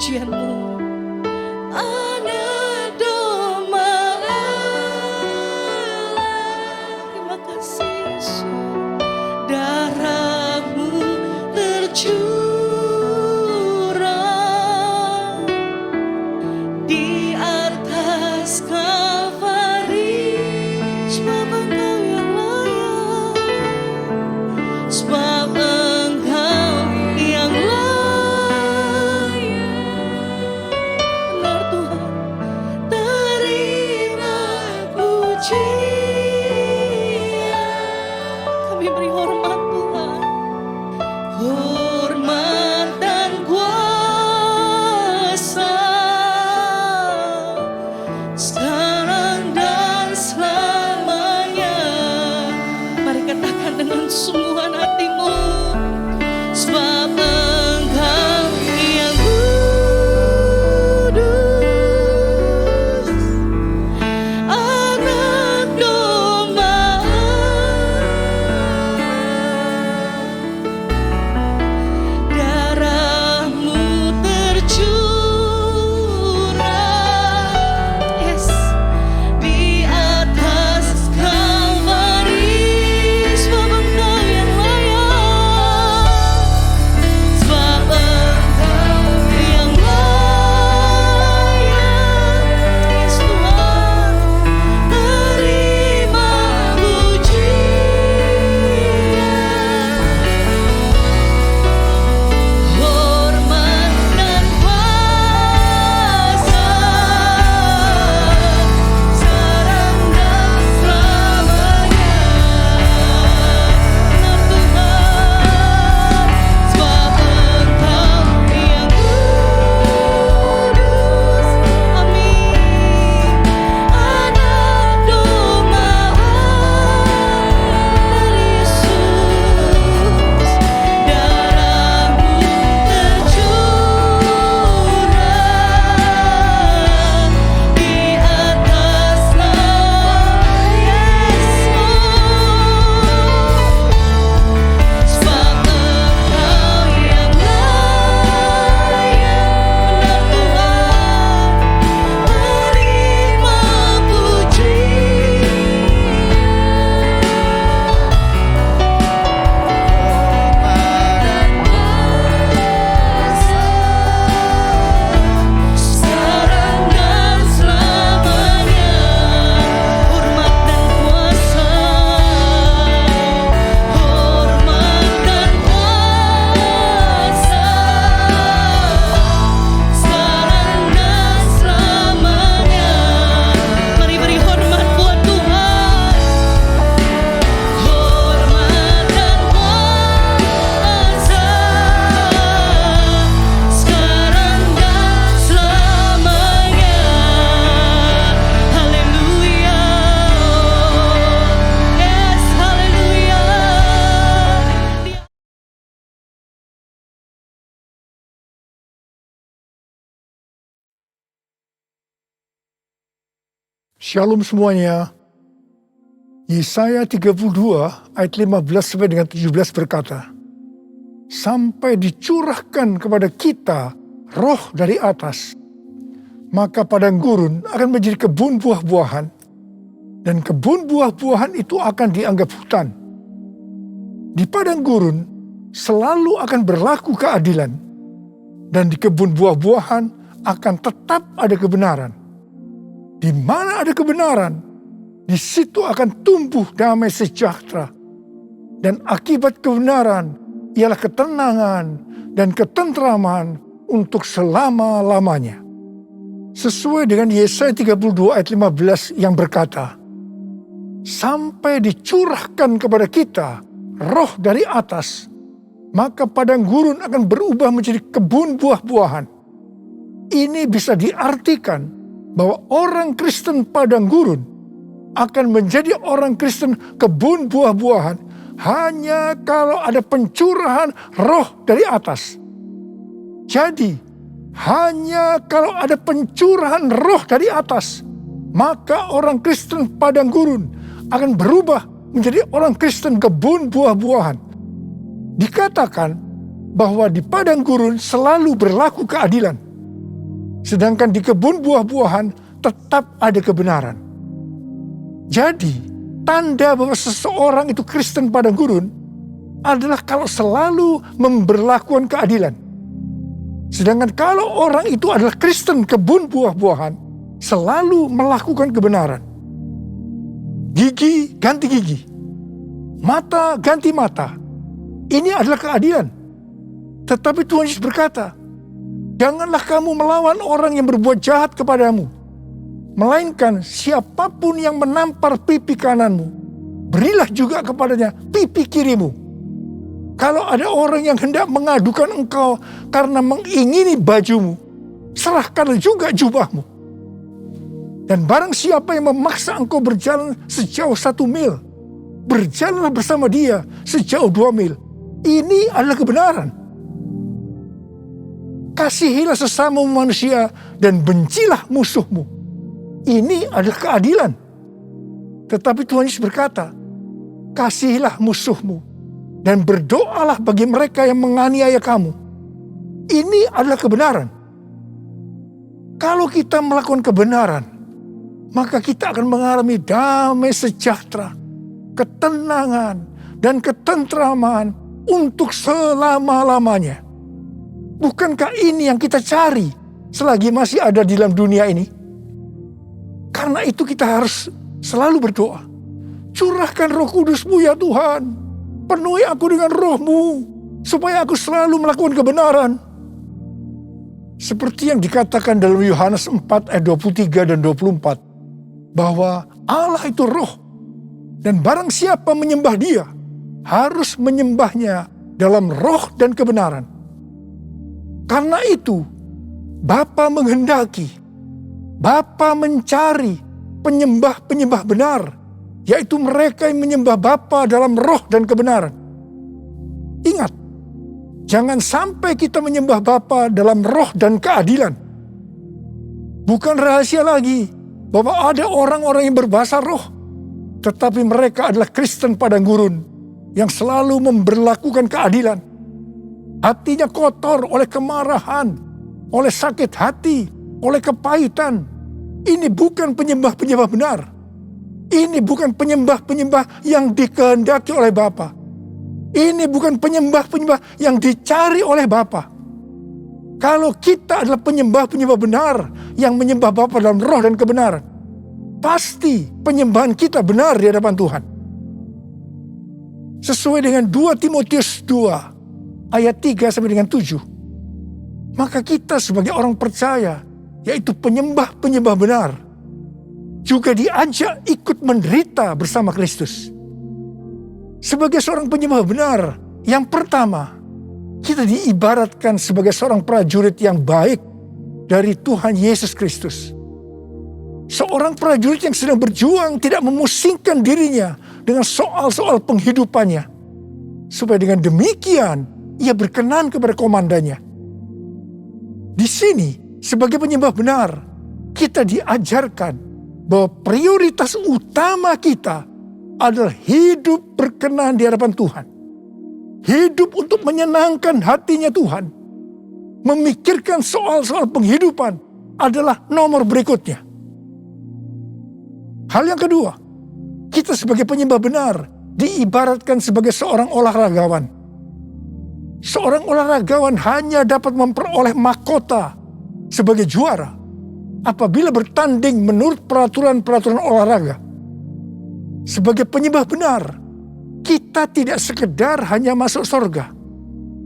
pujian-Mu. Anak domba Allah, terima kasih Yesus. Darah-Mu tercurah di atas Kalvari, sebab Engkau yang layak, sebab Engkau yang layak. Benar Tuhan, terima pujian. Kami beri hormat Tuhan, hormat dan kuasa sekarang dan selamanya. Mari katakan dengan sungguhan hatimu, sebab Engkau yang kudus, anak domba Allah, darah-Mu tercurah, yes, di atas Kalvari, sebab Engkau yang layak, sebab Engkau yang layak. Yes Tuhan, terima pujian, hormat dan kuasa sekarang dan selamanya. Benar Tuhan, sebab Engkau yang kudus, amin. Anak domba dari Yesus, darah-Mu tercurah di atas laut, sebab Engkau yang layak. Benar Tuhan, terima pujian. Sekarang dan selamanya, hormat dan kuasa, hormat dan kuasa, sekarang dan selamanya. Mari beri hormat buat Tuhan, hormat dan kuasa, sekarang dan selamanya. Haleluya, yes, haleluya. Shalom semuanya. Yesaya 32 ayat 15 sampai dengan 17 berkata, sampai dicurahkan kepada kita roh dari atas, maka padang gurun akan menjadi kebun buah-buahan, dan kebun buah-buahan itu akan dianggap hutan. Di padang gurun selalu akan berlaku keadilan, dan di kebun buah-buahan akan tetap ada kebenaran. Di mana ada kebenaran, di situ akan tumbuh damai sejahtera. Dan akibat kebenaran ialah ketenangan dan ketentraman untuk selama-lamanya. Sesuai dengan Yesaya 32 ayat 15 yang berkata, sampai dicurahkan kepada kita roh dari atas, maka padang gurun akan berubah menjadi kebun buah-buahan. Ini bisa diartikan bahwa orang Kristen padang gurun akan menjadi orang Kristen kebun buah-buahan hanya kalau ada pencurahan roh dari atas. Jadi, hanya kalau ada pencurahan roh dari atas, maka orang Kristen padang gurun akan berubah menjadi orang Kristen kebun buah-buahan. Dikatakan bahwa di padang gurun selalu berlaku keadilan. Sedangkan di kebun buah-buahan tetap ada kebenaran. Jadi, tanda bahwa seseorang itu Kristen padang gurun adalah kalau selalu memberlakukan keadilan. Sedangkan kalau orang itu adalah Kristen kebun buah-buahan, selalu melakukan kebenaran. Gigi ganti gigi, mata ganti mata. Ini adalah keadilan. Tetapi Tuhan Yesus berkata, janganlah kamu melawan orang yang berbuat jahat kepadamu, melainkan siapapun yang menampar pipi kananmu, berilah juga kepadanya pipi kirimu. Kalau ada orang yang hendak mengadukan engkau karena mengingini bajumu, serahkanlah juga jubahmu. Dan barang siapa yang memaksa engkau berjalan sejauh 1 mil, berjalanlah bersama dia sejauh 2 mil. Ini adalah kebenaran. Kasihilah sesama manusia dan bencilah musuhmu. Ini adalah keadilan. Tetapi Tuhan Yesus berkata, kasihilah musuhmu dan berdoalah bagi mereka yang menganiaya kamu. Ini adalah kebenaran. Kalau kita melakukan kebenaran, maka kita akan mengalami damai sejahtera, ketenangan, dan ketentraman untuk selama-lamanya. Bukankah ini yang kita cari selagi masih ada di dalam dunia ini? Karena itu kita harus selalu berdoa. Curahkan Roh Kudus-Mu ya Tuhan. Penuhi aku dengan Roh-Mu, supaya aku selalu melakukan kebenaran. Seperti yang dikatakan dalam Yohanes 4 ayat 23 dan 24, bahwa Allah itu Roh, dan barang siapa menyembah Dia, harus menyembahnya dalam roh dan kebenaran. Karena itu, Bapa menghendaki, Bapa mencari penyembah-penyembah benar, yaitu mereka yang menyembah Bapa dalam roh dan kebenaran. Ingat, jangan sampai kita menyembah Bapa dalam roh dan keadilan. Bukan rahasia lagi bahwa ada orang-orang yang berbahasa roh, tetapi mereka adalah Kristen padang gurun yang selalu memberlakukan keadilan. Hatinya kotor oleh kemarahan, oleh sakit hati, oleh kepahitan. Ini bukan penyembah-penyembah benar. Ini bukan penyembah-penyembah yang dikehendaki oleh Bapa. Ini bukan penyembah-penyembah yang dicari oleh Bapa. Kalau kita adalah penyembah-penyembah benar yang menyembah Bapa dalam roh dan kebenaran, pasti penyembahan kita benar di hadapan Tuhan. Sesuai dengan 2 Timotius 2 ayat 3 sampai dengan 7. Maka kita sebagai orang percaya, yaitu penyembah-penyembah benar, juga diajak ikut menderita bersama Kristus. Sebagai seorang penyembah benar, yang pertama, kita diibaratkan sebagai seorang prajurit yang baik dari Tuhan Yesus Kristus. Seorang prajurit yang sedang berjuang tidak memusingkan dirinya dengan soal-soal penghidupannya. Supaya dengan demikian, ia berkenan kepada komandannya. Di sini, sebagai penyembah benar, kita diajarkan bahwa prioritas utama kita adalah hidup berkenan di hadapan Tuhan. Hidup untuk menyenangkan hatinya Tuhan. Memikirkan soal-soal penghidupan adalah nomor berikutnya. Hal yang kedua, kita sebagai penyembah benar diibaratkan sebagai seorang olahragawan. Seorang olahragawan hanya dapat memperoleh mahkota sebagai juara apabila bertanding menurut peraturan-peraturan olahraga. Sebagai penyembah benar, kita tidak sekedar hanya masuk surga,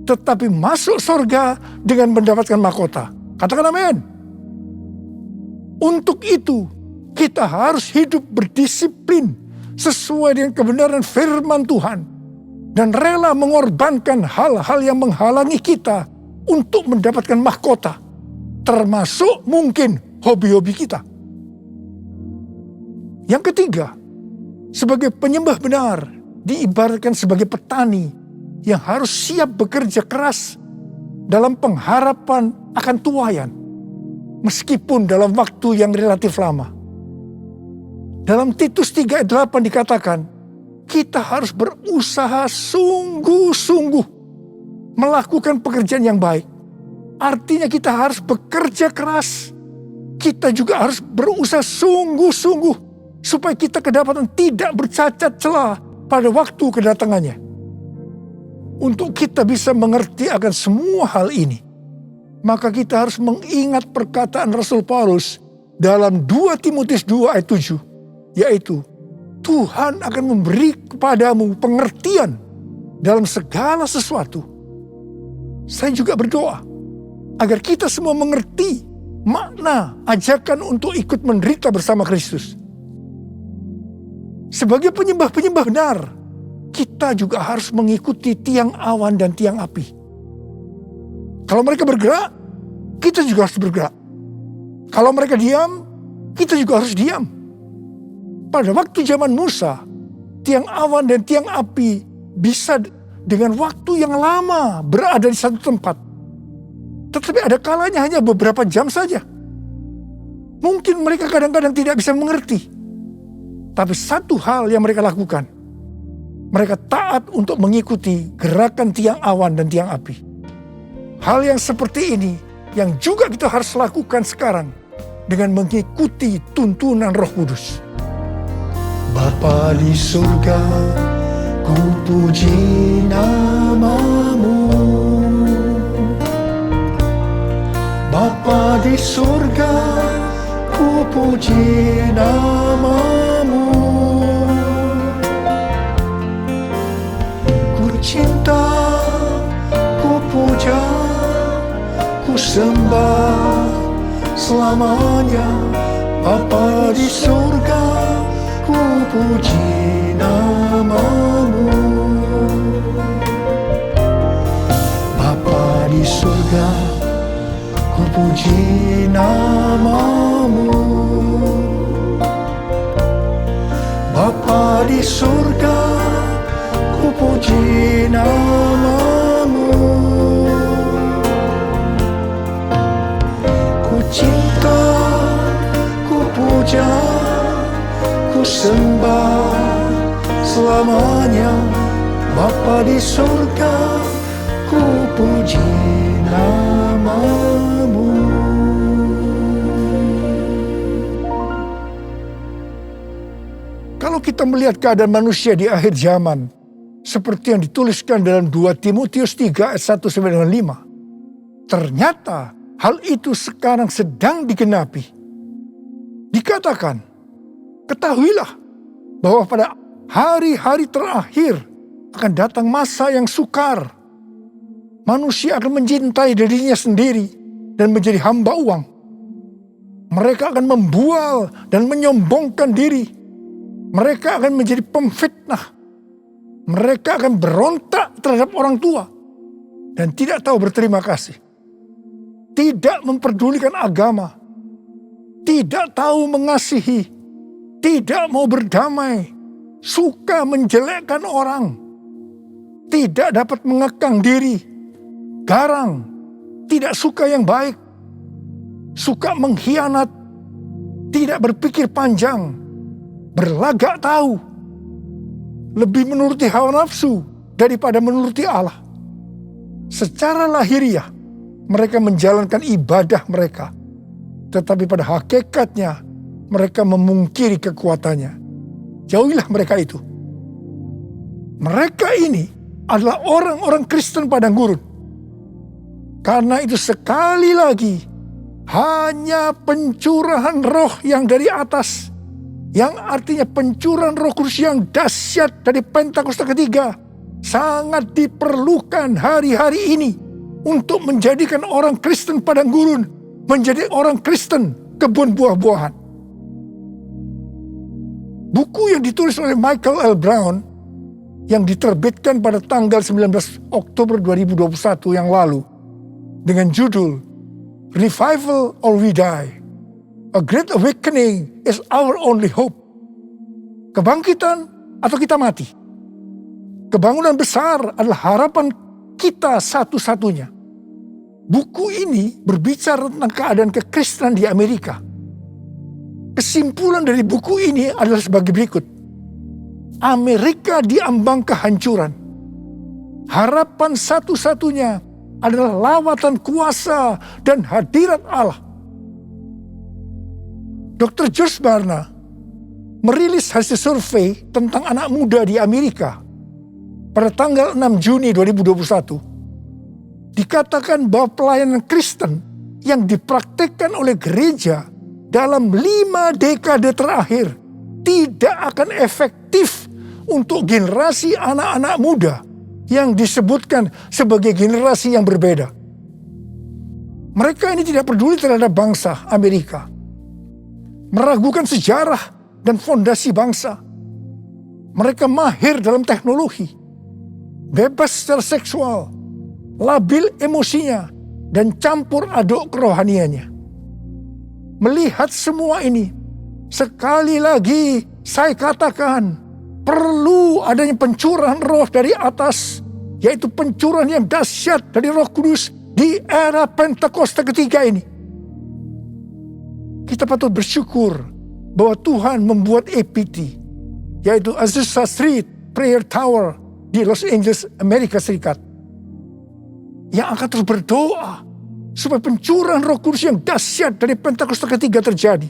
tetapi masuk surga dengan mendapatkan mahkota. Katakan amin. Untuk itu, kita harus hidup berdisiplin sesuai dengan kebenaran firman Tuhan dan rela mengorbankan hal-hal yang menghalangi kita untuk mendapatkan mahkota, termasuk mungkin hobi-hobi kita. Yang ketiga, sebagai penyembah benar diibaratkan sebagai petani yang harus siap bekerja keras dalam pengharapan akan tuaian, meskipun dalam waktu yang relatif lama. Dalam Titus 3 ayat 8 dikatakan, kita harus berusaha sungguh-sungguh melakukan pekerjaan yang baik. Artinya kita harus bekerja keras kita juga harus berusaha sungguh-sungguh supaya kita kedapatan tidak bercacat celah pada waktu kedatangannya. Untuk kita bisa mengerti akan semua hal ini, maka kita harus mengingat perkataan Rasul Paulus dalam 2 Timotius 2 ayat 7, yaitu Tuhan akan memberi kepadamu pengertian dalam segala sesuatu. Saya juga berdoa agar kita semua mengerti makna ajakan untuk ikut menderita bersama Kristus. Sebagai penyembah-penyembah benar, kita juga harus mengikuti tiang awan dan tiang api. Kalau mereka bergerak, kita juga harus bergerak. Kalau mereka diam, kita juga harus diam. Pada waktu zaman Musa, tiang awan dan tiang api bisa dengan waktu yang lama berada di satu tempat. Tetapi ada kalanya hanya beberapa jam saja. Mungkin mereka kadang-kadang tidak bisa mengerti. Tapi satu hal yang mereka lakukan, mereka taat untuk mengikuti gerakan tiang awan dan tiang api. Hal yang seperti ini yang juga kita harus lakukan sekarang dengan mengikuti tuntunan Roh Kudus. Bapa di surga, ku puji nama-Mu. Bapa di surga, ku puji nama-Mu. Ku cinta, ku puja, ku sembah selamanya. Bapa di surga, ku puji nama-Mu. Bapa di surga, ku puji nama-Mu. Bapa di surga, ku puji nama-Mu. Ku cinta, ku puja, ku sembah selamanya. Bapa di surga, ku puji nama-Mu. Kalau kita melihat keadaan manusia di akhir zaman, seperti yang dituliskan dalam 2 Timotius 3 ayat 1 sampai dengan 5, ternyata hal itu sekarang sedang digenapi. Dikatakan, ketahuilah bahwa pada hari-hari terakhir akan datang masa yang sukar. Manusia akan mencintai dirinya sendiri dan menjadi hamba uang. Mereka akan membual dan menyombongkan diri. Mereka akan menjadi pemfitnah. Mereka akan berontak terhadap orang tua dan tidak tahu berterima kasih. Tidak memperdulikan agama. Tidak tahu mengasihi. Tidak mau berdamai. Suka menjelekkan orang. Tidak dapat mengekang diri. Garang. Tidak suka yang baik. Suka mengkhianat. Tidak berpikir panjang. Berlagak tahu. Lebih menuruti hawa nafsu daripada menuruti Allah. Secara lahiriah, mereka menjalankan ibadah mereka. Tetapi pada hakikatnya, mereka memungkiri kekuatannya. Jauhilah mereka itu. Mereka ini adalah orang-orang Kristen padang gurun. Karena itu sekali lagi, hanya pencurahan roh yang dari atas, yang artinya pencurahan Roh Kudus yang dahsyat dari Pentakosta ketiga, sangat diperlukan hari-hari ini untuk menjadikan orang Kristen padang gurun menjadi orang Kristen kebun buah-buahan. Buku yang ditulis oleh Michael L. Brown yang diterbitkan pada tanggal 19 Oktober 2021 yang lalu dengan judul Revival or We Die, A Great Awakening is Our Only Hope. Kebangkitan atau kita mati. Kebangunan besar adalah harapan kita satu-satunya. Buku ini berbicara tentang keadaan kekristenan di Amerika. Kesimpulan dari buku ini adalah sebagai berikut. Amerika diambang kehancuran. Harapan satu-satunya adalah lawatan kuasa dan hadirat Allah. Dr. George Barna merilis hasil survei tentang anak muda di Amerika pada tanggal 6 Juni 2021. Dikatakan bahwa pelayanan Kristen yang dipraktikkan oleh gereja dalam 5 dekade terakhir tidak akan efektif untuk generasi anak-anak muda yang disebutkan sebagai generasi yang berbeda. Mereka ini tidak peduli terhadap bangsa Amerika, meragukan sejarah dan fondasi bangsa. Mereka mahir dalam teknologi, bebas secara seksual, labil emosinya, dan campur aduk kerohaniannya. Melihat semua ini, sekali lagi saya katakan, perlu adanya pencurahan roh dari atas, yaitu pencurahan yang dahsyat dari Roh Kudus di era Pentakosta ketiga ini. Kita patut bersyukur bahwa Tuhan membuat APT, yaitu Azusa Street Prayer Tower di Los Angeles, Amerika Serikat, yang akan terus berdoa supaya pencurahan Roh Kudus yang dahsyat dari Pentakosta ketiga terjadi.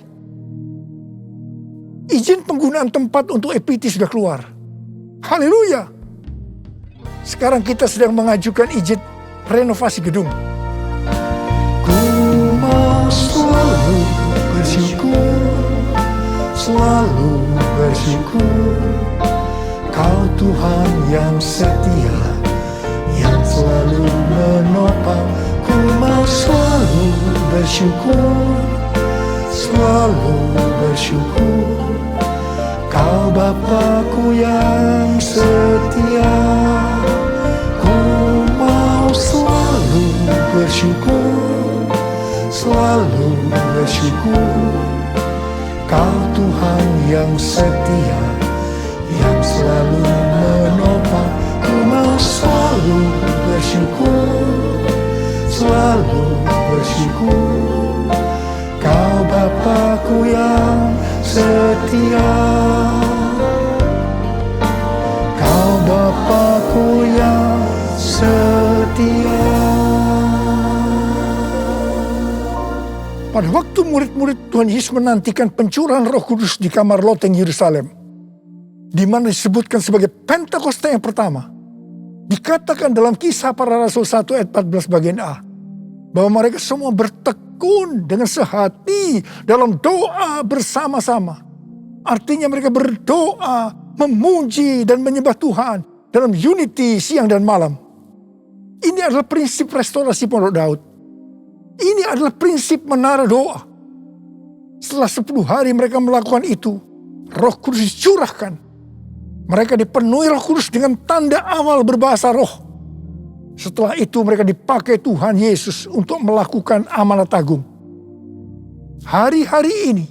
Izin penggunaan tempat untuk APT sudah keluar. Haleluya. Sekarang kita sedang mengajukan izin renovasi gedung. Ku mau selalu bersyukur, selalu bersyukur. Kau Tuhan yang setia, yang selalu menopang. Ku mau selalu bersyukur, selalu bersyukur. Kau Bapa-Ku yang setia. Ku mau selalu bersyukur, selalu bersyukur. Kau Tuhan yang setia, yang selalu menopang. Ku mau selalu bersyukur, selalu bersyukur. Kau Bapa-Ku yang setia. Kau Bapa-Ku yang setia. Pada waktu murid-murid Tuhan Yesus menantikan pencurahan Roh Kudus di kamar loteng Yerusalem, di mana disebutkan sebagai Pentakosta yang pertama, dikatakan dalam Kisah Para Rasul 1 ayat 14 bagian A, bahwa mereka semua bertekun dengan sehati dalam doa bersama-sama. Artinya mereka berdoa, memuji dan menyembah Tuhan dalam unity siang dan malam. Ini adalah prinsip restorasi Pondok Daud. Ini adalah prinsip menara doa. Setelah 10 hari mereka melakukan itu, Roh Kudus dicurahkan. Mereka dipenuhi Roh Kudus dengan tanda awal berbahasa roh. Setelah itu mereka dipakai Tuhan Yesus untuk melakukan amanat agung. Hari-hari ini,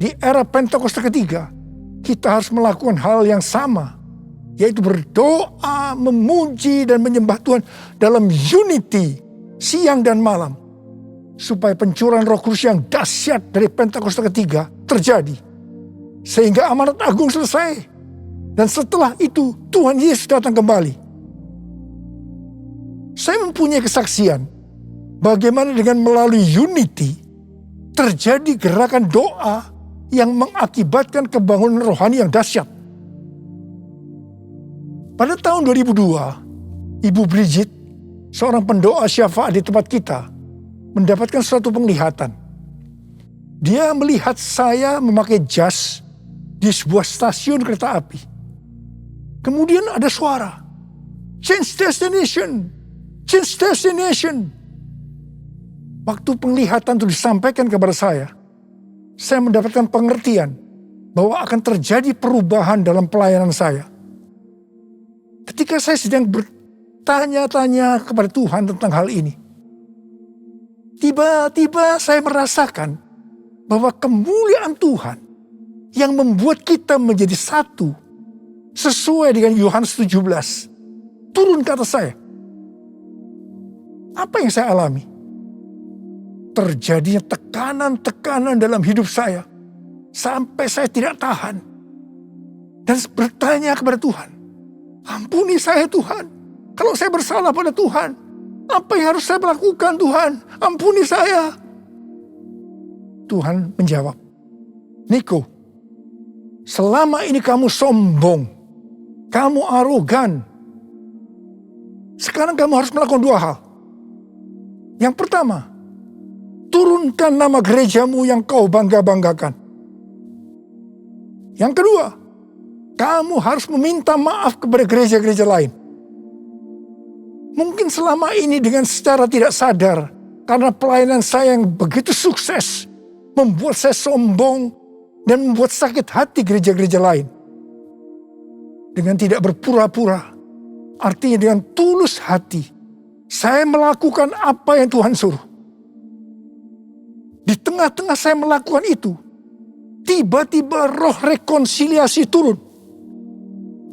di era Pentakosta ketiga, kita harus melakukan hal yang sama, yaitu berdoa, memuji dan menyembah Tuhan dalam unity siang dan malam, supaya pencurahan Roh Kudus yang dahsyat dari Pentakosta ketiga terjadi, sehingga amanat agung selesai. Dan setelah itu Tuhan Yesus datang kembali. Saya mempunyai kesaksian bagaimana dengan melalui unity terjadi gerakan doa yang mengakibatkan kebangunan rohani yang dahsyat. Pada tahun 2002, Ibu Bridget, seorang pendoa syafaat di tempat kita, mendapatkan suatu penglihatan. Dia melihat saya memakai jas di sebuah stasiun kereta api. Kemudian ada suara, change destination, change destination. Waktu penglihatan itu disampaikan kepada saya mendapatkan pengertian bahwa akan terjadi perubahan dalam pelayanan saya. Ketika saya sedang bertanya-tanya kepada Tuhan tentang hal ini, tiba-tiba saya merasakan bahwa kemuliaan Tuhan yang membuat kita menjadi satu sesuai dengan Yohanes 17 turun ke atas saya. Apa yang saya alami? Terjadinya tekanan-tekanan dalam hidup saya sampai saya tidak tahan dan bertanya kepada Tuhan, ampuni saya Tuhan, kalau saya bersalah pada Tuhan, apa yang harus saya lakukan Tuhan? Ampuni saya. Tuhan menjawab, Niko, selama ini kamu sombong, kamu arogan. Sekarang kamu harus melakukan dua hal. Yang pertama, turunkan nama gerejamu yang kau bangga-banggakan. Yang kedua, kamu harus meminta maaf kepada gereja-gereja lain. Mungkin selama ini dengan secara tidak sadar, karena pelayanan saya yang begitu sukses, membuat saya sombong dan membuat sakit hati gereja-gereja lain. Dengan tidak berpura-pura, artinya dengan tulus hati, saya melakukan apa yang Tuhan suruh. Di tengah-tengah saya melakukan itu, tiba-tiba roh rekonsiliasi turun.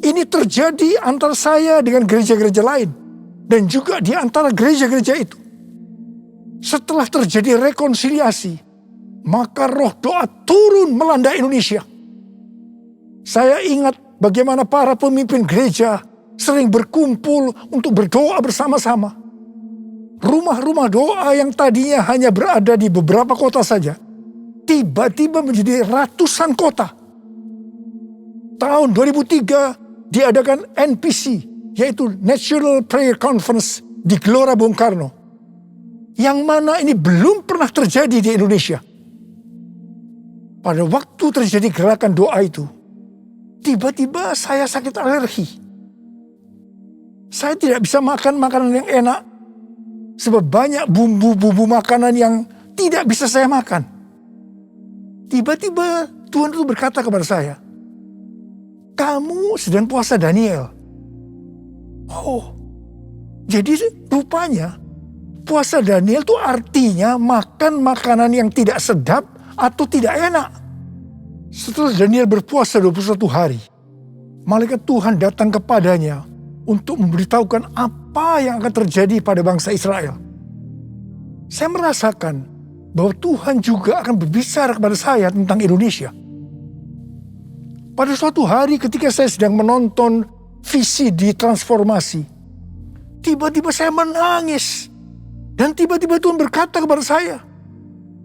Ini terjadi antara saya dengan gereja-gereja lain, dan juga di antara gereja-gereja itu. Setelah terjadi rekonsiliasi, maka roh doa turun melanda Indonesia. Saya ingat bagaimana para pemimpin gereja sering berkumpul untuk berdoa bersama-sama. Rumah-rumah doa yang tadinya hanya berada di beberapa kota saja, tiba-tiba menjadi ratusan kota. Tahun 2003 diadakan NPC, yaitu National Prayer Conference di Gelora Bung Karno. Yang mana ini belum pernah terjadi di Indonesia. Pada waktu terjadi gerakan doa itu, tiba-tiba saya sakit alergi. Saya tidak bisa makan makanan yang enak, sebab banyak bumbu-bumbu makanan yang tidak bisa saya makan. Tiba-tiba Tuhan itu berkata kepada saya, kamu sedang puasa Daniel. Oh, jadi rupanya puasa Daniel itu artinya makan makanan yang tidak sedap atau tidak enak. Setelah Daniel berpuasa 21 hari, malaikat Tuhan datang kepadanya untuk memberitahukan apa yang akan terjadi pada bangsa Israel. Saya merasakan bahwa Tuhan juga akan berbicara kepada saya tentang Indonesia. Pada suatu hari ketika saya sedang menonton visi di transformasi, tiba-tiba saya menangis. Dan tiba-tiba Tuhan berkata kepada saya,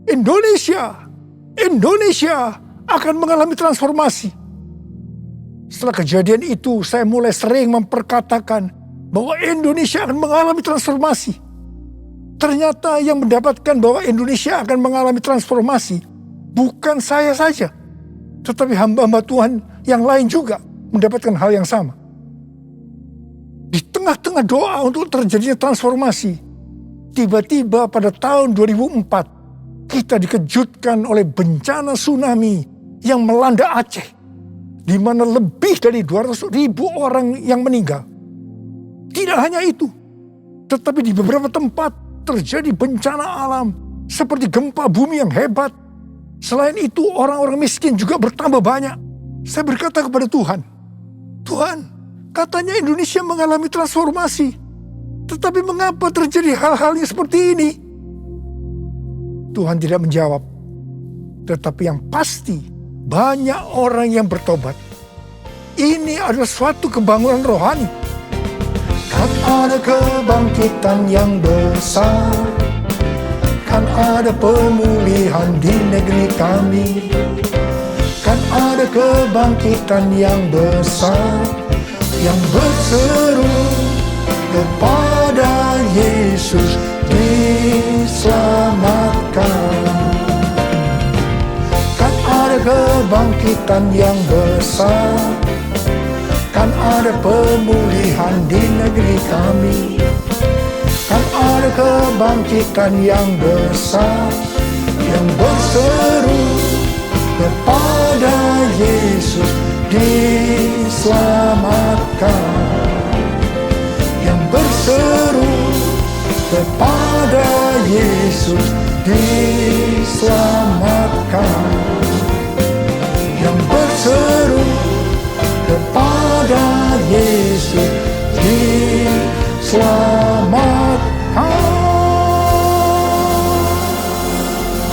Indonesia akan mengalami transformasi. Setelah kejadian itu, saya mulai sering memperkatakan bahwa Indonesia akan mengalami transformasi. Ternyata yang mendapatkan bahwa Indonesia akan mengalami transformasi bukan saya saja, tetapi hamba-hamba Tuhan yang lain juga mendapatkan hal yang sama. Di tengah-tengah doa untuk terjadinya transformasi, tiba-tiba pada tahun 2004, kita dikejutkan oleh bencana tsunami yang melanda Aceh, di mana lebih dari 200.000 orang yang meninggal. Tidak hanya itu, tetapi di beberapa tempat terjadi bencana alam seperti gempa bumi yang hebat. Selain itu, orang-orang miskin juga bertambah banyak. Saya berkata kepada Tuhan, Tuhan, katanya Indonesia mengalami transformasi, tetapi mengapa terjadi hal-hal yang seperti ini? Tuhan tidak menjawab, tetapi yang pasti banyak orang yang bertobat. Ini adalah suatu kebangunan rohani. Kan ada kebangkitan yang besar, kan ada pemulihan di negeri kami, kan ada kebangkitan yang besar, yang berseru kepada Yesus diselamatkan. Kebangkitan yang besar, kan ada pemulihan di negeri kami, kan ada kebangkitan yang besar, yang berseru kepada Yesus diselamatkan, yang berseru kepada Yesus diselamatkan, yang berseru kepada Yesus diselamatkan.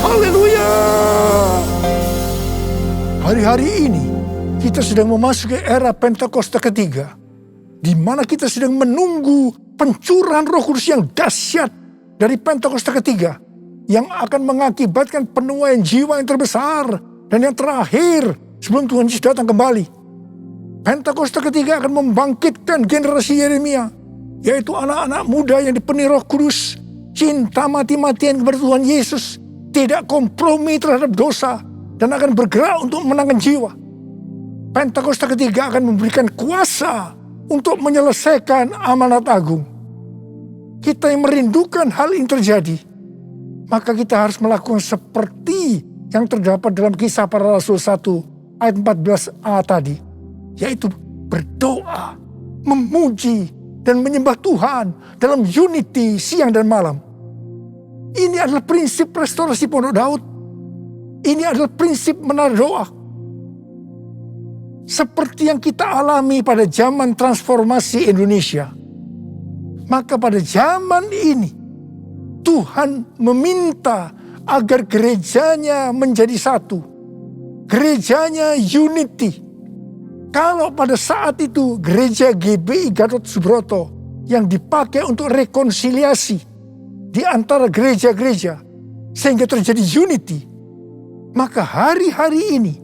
Haleluya. Hari-hari ini kita sedang memasuki era Pentakosta ketiga, di mana kita sedang menunggu pencurahan Roh Kudus yang dahsyat dari Pentakosta ketiga, yang akan mengakibatkan penuaian jiwa yang terbesar Dan yang terakhir, sebelum Tuhan Yesus datang kembali, Pentakosta ketiga akan membangkitkan generasi Yeremia, yaitu anak-anak muda yang dipenuhi Roh Kudus, cinta mati-matian kepada Tuhan Yesus, tidak kompromi terhadap dosa, dan akan bergerak untuk menangkan jiwa. Pentakosta ketiga akan memberikan kuasa untuk menyelesaikan amanat agung. Kita yang merindukan hal ini terjadi, maka kita harus melakukan seperti yang terdapat dalam Kisah Para Rasul 1 ayat 14a tadi, yaitu berdoa, memuji, dan menyembah Tuhan dalam unity siang dan malam. Ini adalah prinsip restorasi Pondok Daud. Ini adalah prinsip menara doa. Seperti yang kita alami pada zaman transformasi Indonesia, maka pada zaman ini Tuhan meminta agar gerejanya menjadi satu. Gerejanya unity. Kalau pada saat itu gereja GBI Gatot Subroto yang dipakai untuk rekonsiliasi di antara gereja-gereja sehingga terjadi unity, maka hari-hari ini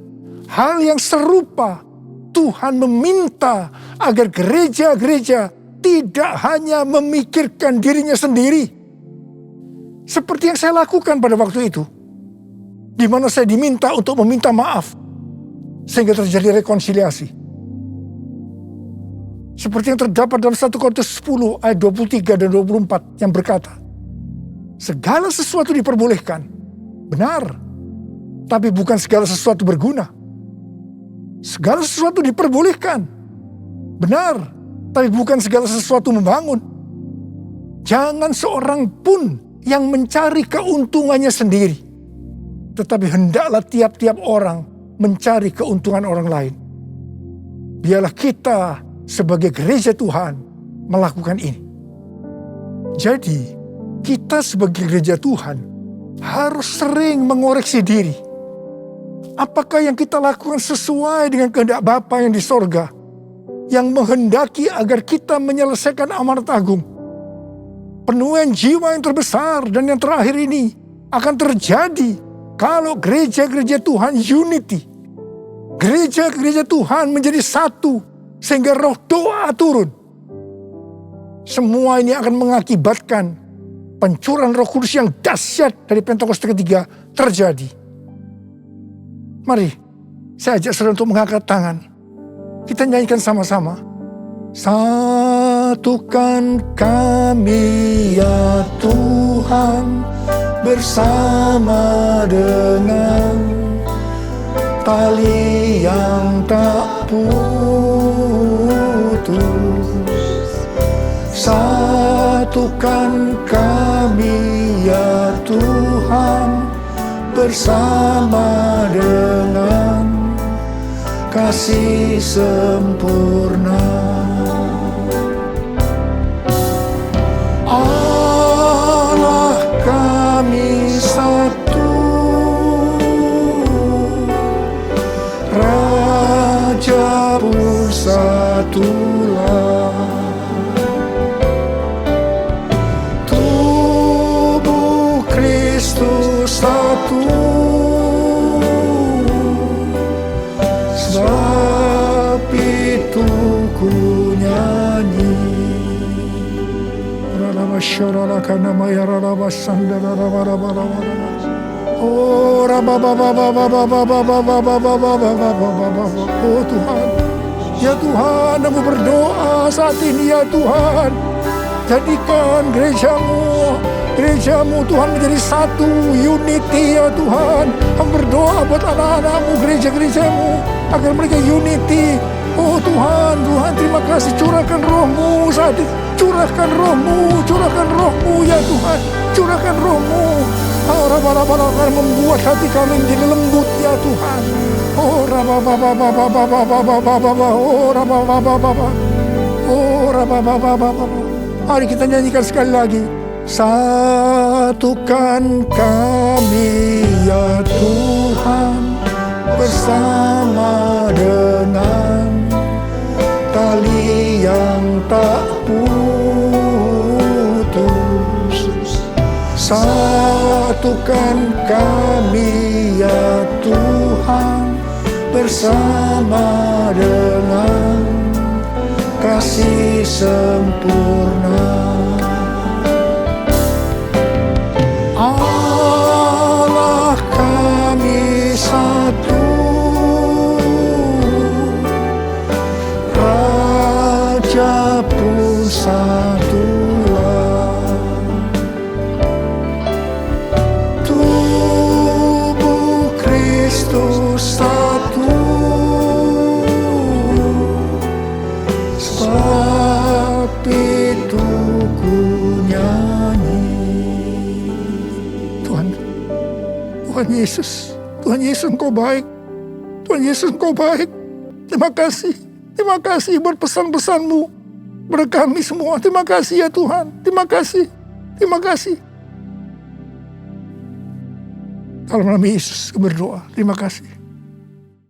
hal yang serupa Tuhan meminta agar gereja-gereja tidak hanya memikirkan dirinya sendiri. Seperti yang saya lakukan pada waktu itu, di mana saya diminta untuk meminta maaf sehingga terjadi rekonsiliasi. Seperti yang terdapat dalam 1 Korintus 10 ayat 23 dan 24 yang berkata, segala sesuatu diperbolehkan, benar, tapi bukan segala sesuatu berguna. Segala sesuatu diperbolehkan, benar, tapi bukan segala sesuatu membangun. Jangan seorang pun yang mencari keuntungannya sendiri, tetapi hendaklah tiap-tiap orang mencari keuntungan orang lain. Biarlah kita sebagai gereja Tuhan melakukan ini. Jadi, kita sebagai gereja Tuhan harus sering mengoreksi diri. Apakah yang kita lakukan sesuai dengan kehendak Bapa yang di sorga, yang menghendaki agar kita menyelesaikan amanat agung? Penuaian jiwa yang terbesar dan yang terakhir ini akan terjadi kalau gereja-gereja Tuhan unity. Gereja-gereja Tuhan menjadi satu sehingga roh doa turun. Semua ini akan mengakibatkan pencurahan Roh Kudus yang dahsyat dari Pentakosta ketiga terjadi. Mari, saya ajak saudara untuk mengangkat tangan. Kita nyanyikan sama-sama. Satukan kami ya Tuhan bersama dengan tali yang tak putus. Satukan kami ya Tuhan bersama dengan kasih sempurna. Allah kami satu, Raja pun satulah. Tubuh Kristus satu, sebab itu ku nyanyi. Oh Tuhan, ya Tuhan, aku berdoa saat ini ya Tuhan, jadikan gerejamu Tuhan menjadi satu, unity ya Tuhan. Aku berdoa buat anak-anakmu, gereja-gerejamu, agar mereka unity. Oh Tuhan, terima kasih, curahkan rohmu saat ini. Curahkan rohmu ya Tuhan, curahkan rohmu. Akan membuat hati kami menjadi lembut ya Tuhan. Mari kita nyanyikan sekali lagi. Satukan kami ya Tuhan bersama dengan tali yang tak putus. Satukan kami ya Tuhan Tuhan bersama dengan kasih sempurna. Allah kami satu, Raja pun satulah. Tubuh Kristus satu, sebab itu ku nyanyi. Tuhan Yesus, Engkau baik. Tuhan Yesus, Engkau baik. Terima kasih buat pesan-pesan-Mu kepada kami semua. Terima kasih ya Tuhan, terima kasih. Dalam nama Yesus kami berdoa, terima kasih.